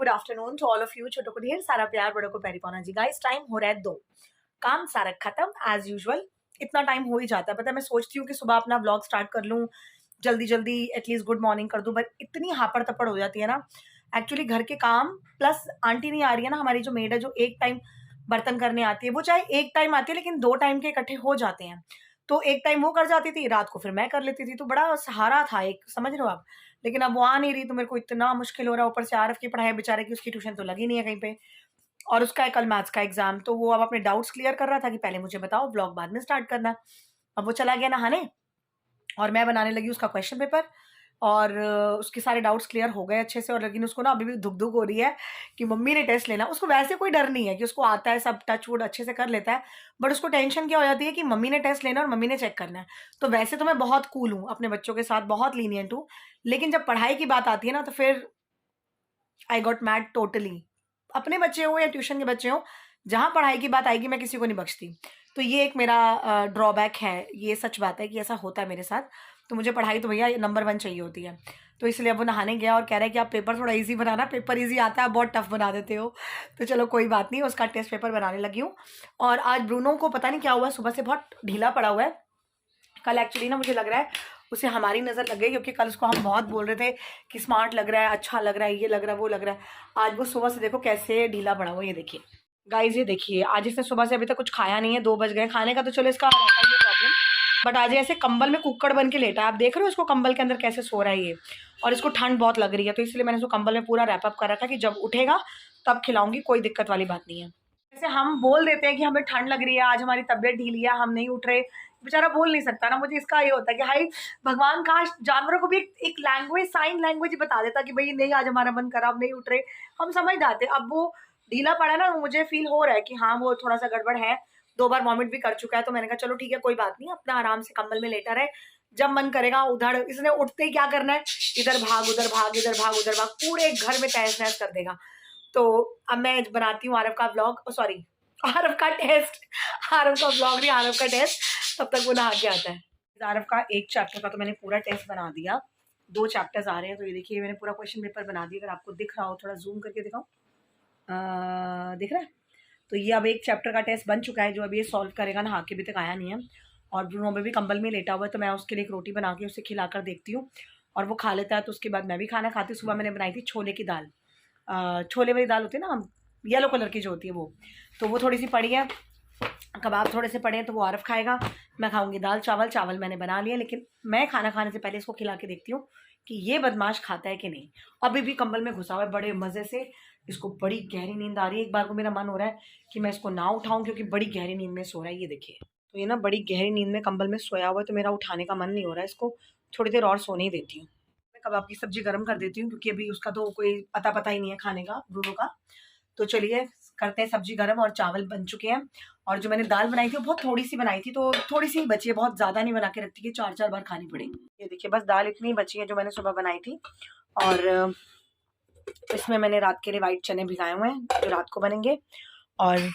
Good afternoon to all of you. छोटों को ढेर सारा प्यार, बड़ों को पैरी पाना जी। गाइस टाइम हो रहा है 2, काम सारा खत्म एज यूजुअल। इतना टाइम हो ही जाता है, पता है। मैं सोचती हूँ कि सुबह अपना व्लॉग स्टार्ट कर लूँ, जल्दी जल्दी एटलीस्ट गुड मॉर्निंग कर दूँ, बट इतनी हापड़ तपड़ हो जाती है ना। एक्चुअली घर के काम प्लस आंटी नहीं आ रही है ना, हमारी जो मेड है, जो एक टाइम बर्तन करने आती है, वो चाहे एक टाइम आती है लेकिन 2 टाइम के इकट्ठे हो जाते हैं। तो एक टाइम वो कर जाती थी, रात को फिर मैं कर लेती थी, तो बड़ा सहारा था एक, समझ रहे हो आप। लेकिन अब वो आ नहीं रही तो मेरे को इतना मुश्किल हो रहा है। ऊपर से आरफ की पढ़ाई बेचारे की, उसकी ट्यूशन तो लगी नहीं है कहीं पे, और उसका है कल मैथ्स का एग्जाम। तो वो अब अपने डाउट्स क्लियर कर रहा था कि पहले मुझे बताओ, व्लॉग बाद में स्टार्ट करना। अब वो चला गया नहाने और मैं बनाने लगी उसका क्वेश्चन पेपर, और उसके सारे डाउट्स क्लियर हो गए अच्छे से। और लेकिन उसको ना अभी भी धुक धुक हो रही है कि मम्मी ने टेस्ट लेना। उसको वैसे कोई डर नहीं है कि उसको आता है, सब टच वुड अच्छे से कर लेता है, बट उसको टेंशन क्या हो जाती है कि मम्मी ने टेस्ट लेना और मम्मी ने चेक करना है। तो वैसे तो मैं बहुत कूल हूँ अपने बच्चों के साथ, बहुत लीनियंट हूँ, लेकिन जब पढ़ाई की बात आती है ना तो फिर आई गॉट मैड टोटली। अपने बच्चे हो या ट्यूशन के बच्चे हो, जहाँ पढ़ाई की बात आएगी मैं किसी को नहीं बख्शती। तो ये एक मेरा ड्रॉबैक है, ये सच बात है कि ऐसा होता है मेरे साथ। तो मुझे पढ़ाई तो भैया नंबर 1 चाहिए होती है। तो इसलिए अब वो नहाने गया और कह रहा है कि आप पेपर थोड़ा ईजी बनाना, पेपर ईजी आता है, बहुत टफ बना देते हो। तो चलो कोई बात नहीं, उसका टेस्ट पेपर बनाने लगी हूँ। और आज ब्रूनो को पता नहीं क्या हुआ, सुबह से बहुत ढीला पड़ा हुआ है। कल एक्चुअली ना मुझे लग रहा है उसे हमारी नज़र लग गई, क्योंकि कल उसको हम बहुत बोल रहे थे कि स्मार्ट लग रहा है, अच्छा लग रहा है, ये लग रहा है, वो लग रहा है। आज वो सुबह से देखो कैसे ढीला पड़ा हुआ है। ये देखिए गाइज, ये देखिए, आज इसने सुबह से अभी तक कुछ खाया नहीं है। 2 बज गए, खाने का तो चलो इसका रहता है ये प्रॉब्लम, बट आज ऐसे कंबल में कुक्कड़ बन के लेटा है। आप देख रहे हो इसको कंबल के अंदर कैसे सो रहा है ये, और इसको ठंड बहुत लग रही है, तो इसलिए मैंने इसको कंबल में पूरा रैपअप कर रखा है कि जब उठेगा तब खिलाऊंगी, कोई दिक्कत वाली बात नहीं है। जैसे हम बोल देते हैं कि हमें ठंड लग रही है, आज हमारी तबीयत ढीली है, हम नहीं उठ रहे, बेचारा बोल नहीं सकता ना। मुझे इसका ये होता है कि हाई भगवान, काश जानवरों को भी एक लैंग्वेज, साइन लैंग्वेज ही बता देता कि भाई नहीं, आज हमारा मन खराब, नहीं उठ रहे, हम समझ जाते। अब वो ढीला पड़ा ना, मुझे फील हो रहा है कि हाँ वो थोड़ा सा गड़बड़ है, 2 बार वॉमिट भी कर चुका है। तो मैंने कहा चलो ठीक है, कोई बात नहीं, अपना आराम से कंबल में लेटा रहे, जब मन करेगा उधर, इसने उठते ही क्या करना है, इधर भाग उधर भाग, इधर भाग उधर भाग, पूरे घर में तहस नहस कर देगा। तो अब मैं बनाती हूँ आरव का व्लॉग, सॉरी आरव का टेस्ट, आरव का व्लॉग नहीं, आरव का टेस्ट, तब तक वो नहा के आता है। आरव का एक चैप्टर का तो मैंने पूरा टेस्ट बना दिया, 2 चैप्टर्स आ रहे हैं। तो ये देखिए मैंने पूरा क्वेश्चन पेपर बना दिया, अगर आपको दिख रहा हो, थोड़ा जूम करके दिखाओ, दिख रहा है। तो ये अब एक चैप्टर का टेस्ट बन चुका है, जो अभी ये सॉल्व करेगा, नहा के अभी तक आया नहीं है। और ब्रूनो में भी कंबल में लेटा हुआ है, तो मैं उसके लिए एक रोटी बना के उसे खिलाकर देखती हूँ, और वो खा लेता है तो उसके बाद मैं भी खाना खाती हूँ। सुबह मैंने बनाई थी छोले की दाल, छोले वाली दाल होती है ना, येलो कलर की जो होती है वो, तो वो थोड़ी सी पड़ी है, कबाब थोड़े से पड़े हैं, तो वो आरफ खाएगा, मैं खाऊंगी दाल चावल। चावल मैंने बना लिया, लेकिन मैं खाना खाने से पहले इसको खिला के देखती हूँ कि ये बदमाश खाता है कि नहीं। अभी भी कंबल में घुसा हुआ है बड़े मज़े से, इसको बड़ी गहरी नींद आ रही है। एक बार को मेरा मन हो रहा है कि मैं इसको ना उठाऊं, क्योंकि बड़ी गहरी नींद में सो रहा है। ये देखिए, तो ये ना बड़ी गहरी नींद में कंबल में सोया हुआ है, तो मेरा उठाने का मन नहीं हो रहा है। इसको थोड़ी देर और सोने ही देती हूँ। मैं कबाब की सब्जी गर्म कर देती हूँ, क्योंकि अभी उसका तो कोई अता पता ही नहीं है खाने का, ब्रूनो का। तो चलिए करते हैं सब्जी गर्म, और चावल बन चुके हैं। और जो मैंने दाल बनाई थी वो बहुत थोड़ी सी बनाई थी, तो थोड़ी सी बची है, बहुत ज़्यादा नहीं बना के रखती कि 4-4 बार खानी पड़ेगी। ये देखिए बस दाल इतनी बची है जो मैंने सुबह बनाई थी। और इसमें मैंने रात के लिए वाइट चने भिगाए हुए हैं, जो रात को बनेंगे। और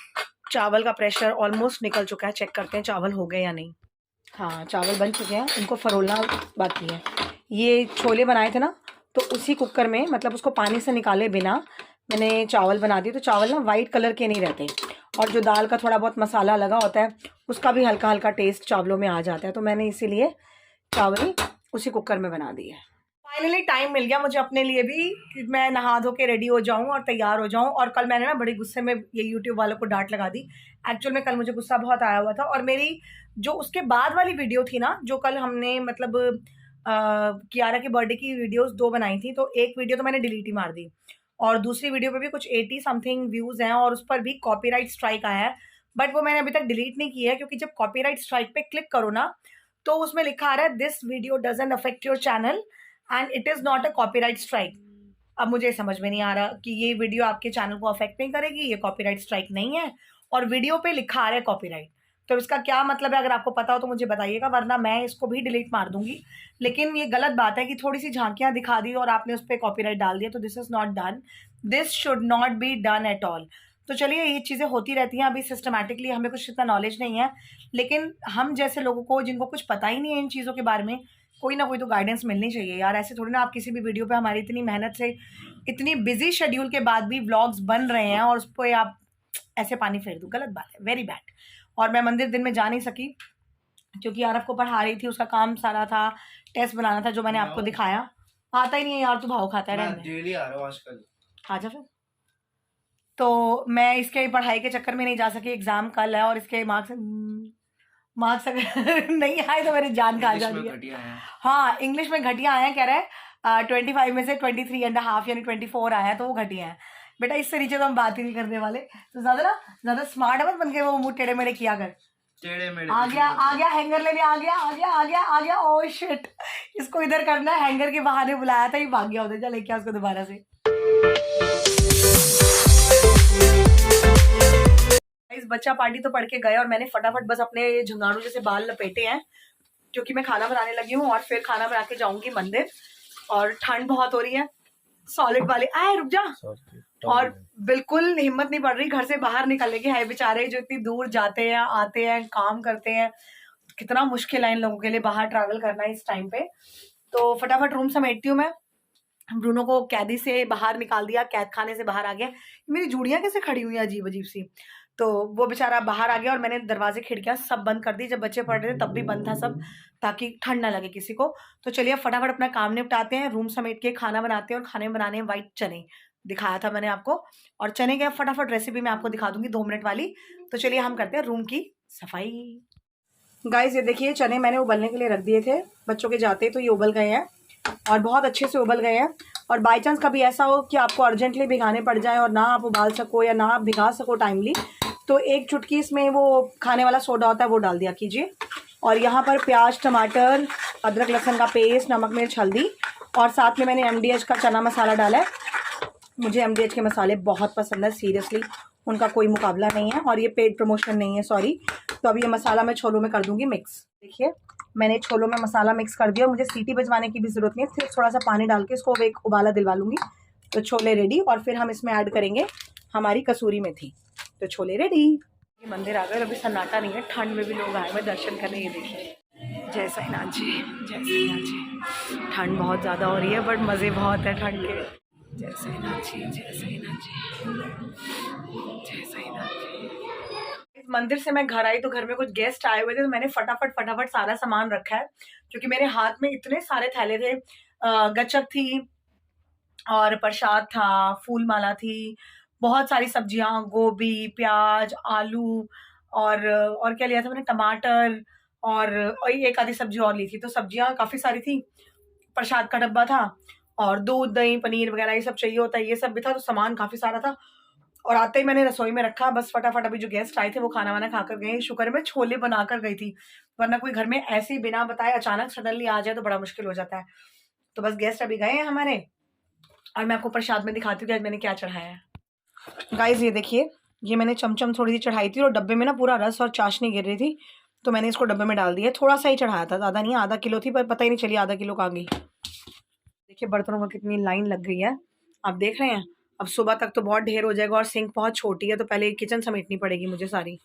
चावल का प्रेशर ऑलमोस्ट निकल चुका है, चेक करते हैं चावल हो गए या नहीं। हाँ चावल बन चुके हैं, उनको फरोलना बाकी है। ये छोले बनाए थे ना, तो उसी कुकर में, मतलब उसको पानी से निकाले बिना मैंने चावल बना दिए। तो चावल ना वाइट कलर के नहीं रहते, और जो दाल का थोड़ा बहुत मसाला लगा होता है उसका भी हल्का हल्का टेस्ट चावलों में आ जाता है। तो मैंने इसीलिए चावल उसी कुकर में बना दिए। फाइनली टाइम मिल गया मुझे अपने लिए भी कि मैं नहा धो के रेडी हो जाऊं और तैयार हो जाऊं। और कल मैंने ना बड़े गुस्से में ये यूट्यूब वालों को डांट लगा दी। एक्चुअल में कल मुझे गुस्सा बहुत आया हुआ था, और मेरी जो उसके बाद वाली वीडियो थी ना, जो कल हमने मतलब कियारा के बर्थडे की वीडियोस 2 बनाई थी, तो एक वीडियो तो मैंने डिलीट ही मार दी, और दूसरी वीडियो पे भी कुछ 80 समथिंग व्यूज हैं, और उस पर भी कॉपीराइट स्ट्राइक आया है। बट वो मैंने अभी तक डिलीट नहीं किया है, क्योंकि जब कॉपीराइट स्ट्राइक पे क्लिक करो ना, तो उसमें लिखा आ रहा है this video doesn't affect your channel and it is not a copyright strike. अब मुझे समझ में नहीं आ रहा कि ये वीडियो आपके चैनल को अफेक्ट नहीं करेगी, ये कॉपीराइट स्ट्राइक नहीं है, और वीडियो पे लिखा आ रहा है कॉपीराइट। तो इसका क्या मतलब है, अगर आपको पता हो तो मुझे बताइएगा, वरना मैं इसको भी डिलीट मार दूंगी। लेकिन ये गलत बात है कि थोड़ी सी झांकियां दिखा दी और आपने उस पर कॉपीराइट डाल दिया, तो this is not done, this should not be done at all. तो चलिए, ये चीज़ें होती रहती हैं, अभी सिस्टमैटिकली हमें कुछ इतना नॉलेज नहीं है, लेकिन हम जैसे लोगों को, जिनको कुछ पता ही नहीं है इन चीज़ों के बारे में, कोई ना कोई तो गाइडेंस मिलनी चाहिए यार। ऐसे थोड़ी ना आप किसी भी वीडियो पे हमारी इतनी मेहनत से, इतनी बिजी शेड्यूल के बाद भी व्लॉग्स बन रहे हैं और उस पर आप ऐसे पानी फेर दूँ, गलत बात है, वेरी बैड। और मैं मंदिर दिन में जा नहीं सकी क्योंकि आरफ को पढ़ा रही थी, उसका काम सारा था, टेस्ट बनाना था जो मैंने आपको दिखाया। आता ही नहीं है यार, तू भाव खाता है, रहने दे। डेली आ रहा हूँ आजकल। आजा फिर। तो मैं इसके पढ़ाई के चक्कर में नहीं जा सकी, एग्जाम कल है और इसके मार्क्स अगर नहीं आए तो मेरी जान खा जा रही है। हाँ, इंग्लिश में घटिया आए हैं, कह रहे हैं 25 में से 23.5 यानी 24 आया है, तो वो घटिया है बेटा। इससे नीचे तो हम बात ही नहीं करने वाले। तो ज्यादा स्मार्ट मत बन के वो मुंह टेढ़े मेढ़े किया कर। आ गया हैंगर लेने, आ गया। ओह शिट, इसको इधर करना है, हैंगर के बहाने बुलाया था, ये भाग गया उधर। जा लेके आ उसको दोबारा से। इस बच्चा पार्टी तो पढ़ के गए और मैंने फटाफट बस अपने झुंगारू जैसे बाल लपेटे हैं क्योंकि मैं खाना बनाने लगी हूँ और फिर खाना बना के जाऊंगी मंदिर। और ठंड बहुत हो रही है, सॉलिड वाली आए रुक जा। और बिल्कुल हिम्मत नहीं पड़ रही घर से बाहर निकलने की। है बेचारे जो इतनी दूर जाते हैं, आते हैं, काम करते हैं, कितना मुश्किल है इन लोगों के लिए बाहर ट्रैवल करना इस टाइम पे। तो फटाफट रूम समेटती हूँ मैं। ब्रूनो को कैदी से बाहर निकाल दिया, कैद खाने से बाहर आ गया। मेरी जूड़ियां कैसे खड़ी हुई है अजीब अजीब सी। तो वो बेचारा बाहर आ गया और मैंने दरवाजे खिड़कियां सब बंद कर दी। जब बच्चे पढ़ रहे थे तब भी बंद था सब, ताकि ठंड ना लगे किसी को। तो चलिए फटाफट अपना काम निपटाते हैं, रूम समेट के खाना बनाते हैं। और खाने में बनाने हैं व्हाइट चने, दिखाया था मैंने आपको। और चने के फटाफट रेसिपी मैं आपको दिखा दूंगी 2 मिनट वाली। तो चलिए हम करते हैं रूम की सफाई। गाइस ये देखिए, चने मैंने उबलने के लिए रख दिए थे, बच्चों के जाते तो ये उबल गए हैं और बहुत अच्छे से उबल गए हैं। और बाई चांस कभी ऐसा हो कि आपको अर्जेंटली भिगाने पड़ जाए और ना आप उबाल सको या ना आप भिगा सको टाइमली, तो 1 चुटकी इसमें वो खाने वाला सोडा होता है वो डाल दिया कीजिए। और यहाँ पर प्याज, टमाटर, अदरक लहसुन का पेस्ट, नमक, मिर्च, हल्दी और साथ में मैंने MDH का चना मसाला डाला है। मुझे MDH के मसाले बहुत पसंद है, सीरियसली उनका कोई मुकाबला नहीं है और ये पेड प्रमोशन नहीं है, सॉरी। तो अब ये मसाला मैं छोलों में कर दूंगी मिक्स। देखिए मैंने छोलों में मसाला मिक्स कर दिया। मुझे सीटी बजवाने की भी ज़रूरत नहीं है, सिर्फ थोड़ा सा पानी डाल के इसको एक उबाला दिलवा लूँगी तो छोले रेडी। और फिर हम इसमें ऐड करेंगे हमारी कसूरी मेथी। तो छोले रेडी। मंदिर आ गए, अभी सन्नाटा नहीं है, ठंड में भी लोग आए हुए दर्शन करने। ये देखिए, जय साईनाथ जी, जय साईनाथ जी। ठंड बहुत ज़्यादा हो रही है बट मज़े बहुत है ठंड के। जय साईनाथ जी, जय साईनाथ जी, जय साईनाथ जी। इस मंदिर से मैं घर आई तो घर में कुछ गेस्ट आए हुए थे, तो मैंने फटाफट सारा सामान रखा है क्योंकि मेरे हाथ में इतने सारे थैले थे। गच्चक थी और प्रसाद था, फूल माला थी, बहुत सारी सब्जियां, गोभी, प्याज, आलू और क्या लिया था मैंने, टमाटर और एक आधी सब्जी और ली थी। तो सब्जियां काफ़ी सारी थी, प्रसाद का डब्बा था और दूध, दही, पनीर वगैरह ये सब चाहिए होता है, ये सब भी था। तो सामान काफ़ी सारा था और आते ही मैंने रसोई में रखा। बस फटाफट अभी जो गेस्ट आए थे वो खाना वाना खाकर गए। शुक्र है मैं छोले बनाकर गई थी, वरना कोई घर में ऐसे ही बिना बताए अचानक सडनली आ जाए तो बड़ा मुश्किल हो जाता है। तो बस गेस्ट अभी गए हैं हमारे और मैं आपको प्रसाद में दिखाती हूँ कि आज मैंने क्या चढ़ाया है। गाइस ये देखिए, ये मैंने चमचम थोड़ी सी चढ़ाई थी और डब्बे में ना पूरा रस और चाशनी गिर रही थी, तो मैंने इसको डब्बे में डाल दिया। थोड़ा सा ही चढ़ाया था, ज़्यादा नहीं, आधा किलो थी, पर पता ही नहीं चली आधा किलो कहाँ गई। देखिए बर्तनों में कितनी लाइन लग गई है, आप देख रहे हैं। अब सुबह तक तो बहुत ढेर हो जाएगा और सिंक बहुत छोटी है, तो पहले किचन समेटनी पड़ेगी मुझे सारी।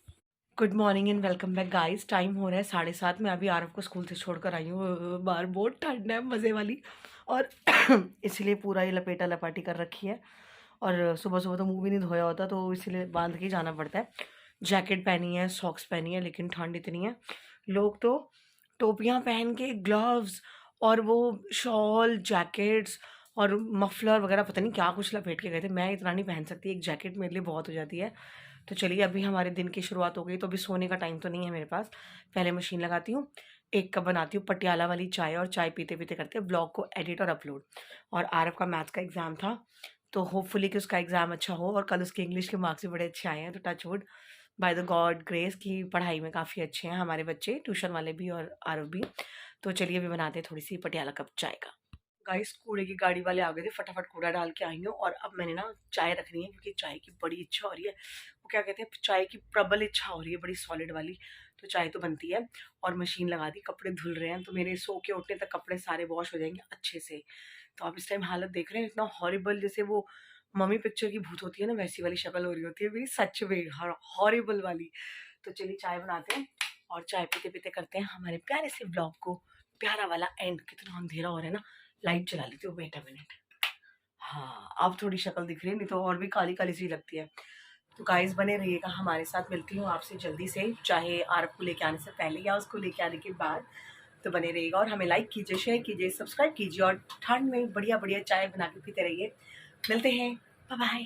Good morning and welcome back guys. Time हो रहा है 7:30। मैं अभी आरफ को स्कूल से छोड़कर आई हूँ बाहर, बहुत ठंड है मज़े वाली, और इसीलिए पूरा ये लपेटा लपाटी कर रखी है। और सुबह सुबह तो मुँह भी नहीं धोया होता, तो इसीलिए बांध के जाना पड़ता है। जैकेट पहनी है, सॉक्स पहनी है, लेकिन ठंड इतनी है। लोग तो टोपियाँ पहन के, ग्लव्स और वो शॉल, जैकेट्स और मफलर वगैरह पता नहीं क्या कुछ लपेट के गए थे। मैं इतना नहीं पहन सकती, एक जैकेट मेरे लिए बहुत हो जाती है। तो चलिए अभी हमारे दिन की शुरुआत हो गई, तो अभी सोने का टाइम तो नहीं है मेरे पास। पहले मशीन लगाती हूँ, 1 कप बनाती हूँ पटियाला वाली चाय, और चाय पीते पीते करते हैं ब्लॉग को एडिट और अपलोड। और आरफ का मैथ्स का एग्ज़ाम था, तो होपफुली कि उसका एग्ज़ाम अच्छा हो। और कल उसके इंग्लिश के मार्क्स भी बड़े अच्छे आए हैं, तो touch wood, by the God grace की पढ़ाई में काफ़ी अच्छे हैं हमारे बच्चे, ट्यूशन वाले भी और आरफ भी। तो चलिए अभी बनाते हैं थोड़ी सी पटियाला कप चाय का। गाइस कूड़े की गाड़ी वाले आ गए थे, फटाफट कूड़ा डाल के आई हूँ। और अब मैंने ना चाय रखनी है क्योंकि चाय की बड़ी इच्छा हो रही है। वो क्या कहते हैं, चाय की प्रबल इच्छा हो रही है, बड़ी सॉलिड वाली। तो चाय तो बनती है और मशीन लगा दी, कपड़े धुल रहे हैं, तो मेरे सो के उठने तक कपड़े सारे वॉश हो जाएंगे अच्छे से। तो आप इस टाइम हालत देख रहे हैं, इतना हॉरिबल, जैसे वो मम्मी पिक्चर की भूत होती है ना, वैसी वाली शक्ल हो रही होती है मेरी, सच में हॉरिबल वाली। तो चलिए चाय बनाते हैं और चाय पीते पीते करते हैं हमारे प्यारे से ब्लॉग को प्यारा वाला एंड। कितना अंधेरा हो रहा है ना, लाइट चला लेती हूँ, वेट अ मिनट। हाँ अब थोड़ी शक्ल दिख रही है, नहीं तो और भी काली काली सी लगती है। तो गाइस बने रहिएगा हमारे साथ, मिलती हूँ आपसे जल्दी से, चाहे आरव को लेके आने से पहले या उसको लेके आने के बाद। तो बने रहिएगा और हमें लाइक कीजिए, शेयर कीजिए, सब्सक्राइब कीजिए और ठंड में बढ़िया बढ़िया चाय बना के पीते रहिए। मिलते हैं, बाय बाय।